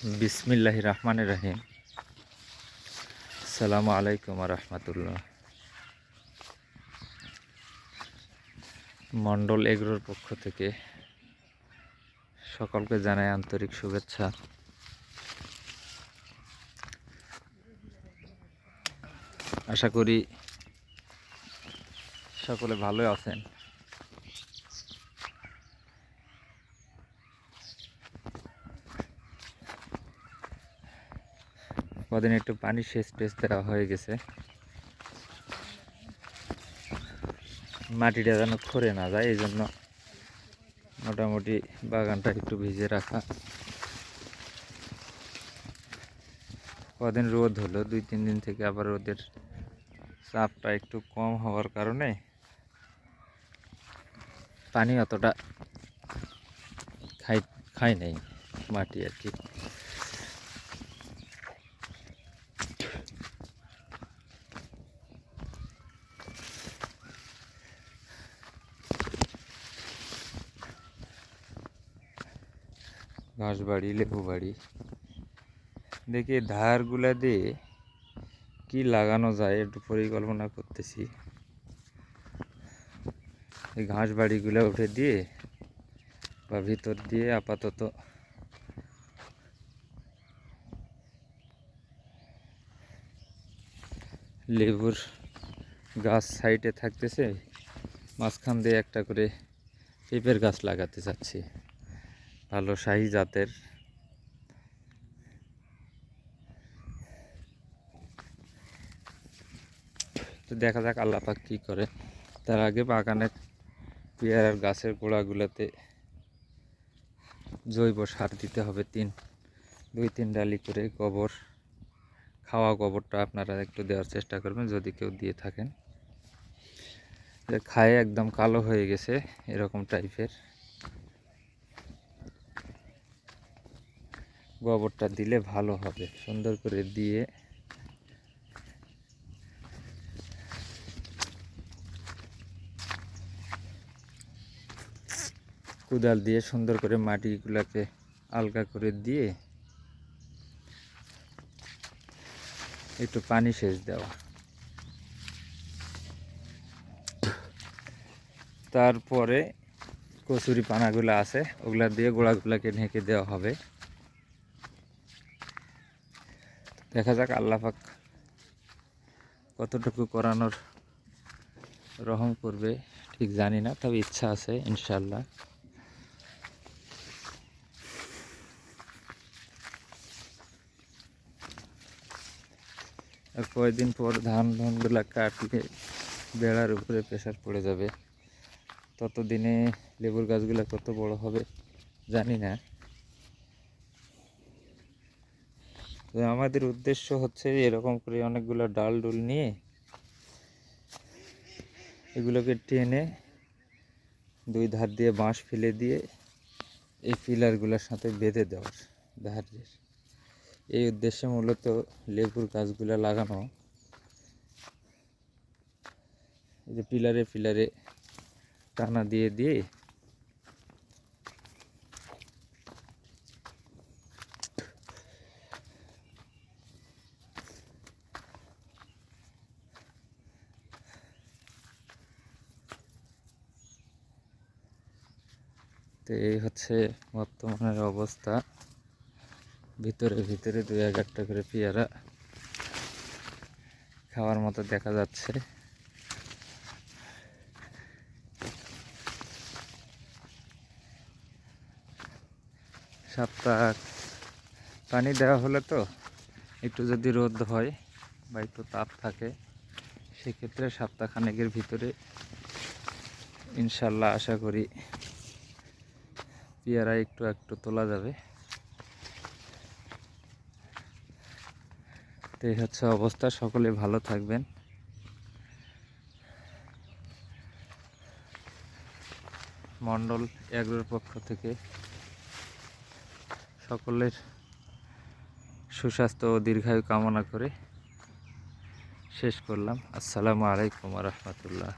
বিসমিল্লাহির রহমানির রহিম। আসসালামু আলাইকুম রহমতুল্লাহ। মন্ডল এগ্রোর পক্ষ থেকে সকলকে জানাই আন্তরিক শুভেচ্ছা। আশা করি সকলে ভালো আছেন। কদিন একটু পানি সেচ টেচ দেওয়া হয়ে গেছে, মাটিটা যেন খরে না যায়, এই জন্য মোটামুটি বাগানটা একটু ভিজে রাখা। কদিন রোদ হলো, 2-3 দিন থেকে আবার রোদের চাপটা একটু কম হওয়ার কারণে পানি অতটা খাই নাই মাটি আর কি। ঘাস বাড়ি, লেবু বাড়ি, দেখি ধারগুলা দিয়ে কি লাগানো যায় একটু পরিকল্পনা করতেছি। এই ঘাস বাড়িগুলো উঠে দিয়ে বা ভিতর দিয়ে আপাতত লেবুর গাছ সাইডে থাকতেছে, মাঝখান দিয়ে একটা করে পেঁপের গাছ লাগাতে চাচ্ছি, ভালো শাহী জাতের। তো দেখা যাক আল্লাহ পাক কী করে। তার আগে বাগানের পেয়ারার গাছের গোড়াগুলোতে জৈব সার দিতে হবে, 2-3 ডালি করে গোবর, খাওয়া গোবরটা আপনারা একটু দেওয়ার চেষ্টা করবেন যদি কেউ দিয়ে থাকেন। খায়ে একদম কালো হয়ে গেছে এরকম টাইপের, গোবরটা দিলে ভালো হবে। সুন্দর করে দিয়ে কোদাল দিয়ে সুন্দর করে মাটিগুলোকে আলগা করে দিয়ে একটু পানি সেচ দেওয়া। তারপরে কচুরি পানাগুলো আছে ওগুলা দিয়ে গোড়াগুলাকে ঢেকে দেওয়া হবে। দেখা যাক আল্লাহ পাক কতটুকু করানোর রহম করবে ঠিক জানি না, তবে ইচ্ছা আছে ইনশাল্লাহ। আর কয়েকদিন পর ধানগুলা কাটলে বেড়ার উপরে প্রেশার পড়ে যাবে, ততদিনে লেবুর গাছগুলো কত বড় হবে জানি না। তো আমাদের উদ্দেশ্য হচ্ছে এরকম করে অনেকগুলো ডাল ডুল নিয়ে এগুলোকে টেনে 2 ধার দিয়ে বাঁশ ফেলে দিয়ে এই পিলারগুলোর সাথে বেঁধে দেওয়ার ধারের। এই উদ্দেশ্যে মূলত লেবুর গাছগুলো লাগানো। এই যে পিলারে পিলারে টানা দিয়ে দিয়ে তো এই হচ্ছে বর্তমানের অবস্থা। ভিতরে ভিতরে 2-1টা করে পেয়ারা খাওয়ার মতো দেখা যাচ্ছে। সপ্তাহ পানি দেওয়া হলে তো একটু যদি রোদ হয় বা একটু তাপ থাকে, সেক্ষেত্রে সপ্তাহখানেকের ভিতরে ইনশাল্লাহ আশা করি পেয়ারা একটু একটু তোলা যাবে। তো এই হচ্ছে অবস্থা। সকলে ভালো থাকবেন। মন্ডল এগ্রোর পক্ষ থেকে সকলের সুস্বাস্থ্য ও দীর্ঘায়ু কামনা করে শেষ করলাম। আসসালামু আলাইকুম রহমতুল্লাহ।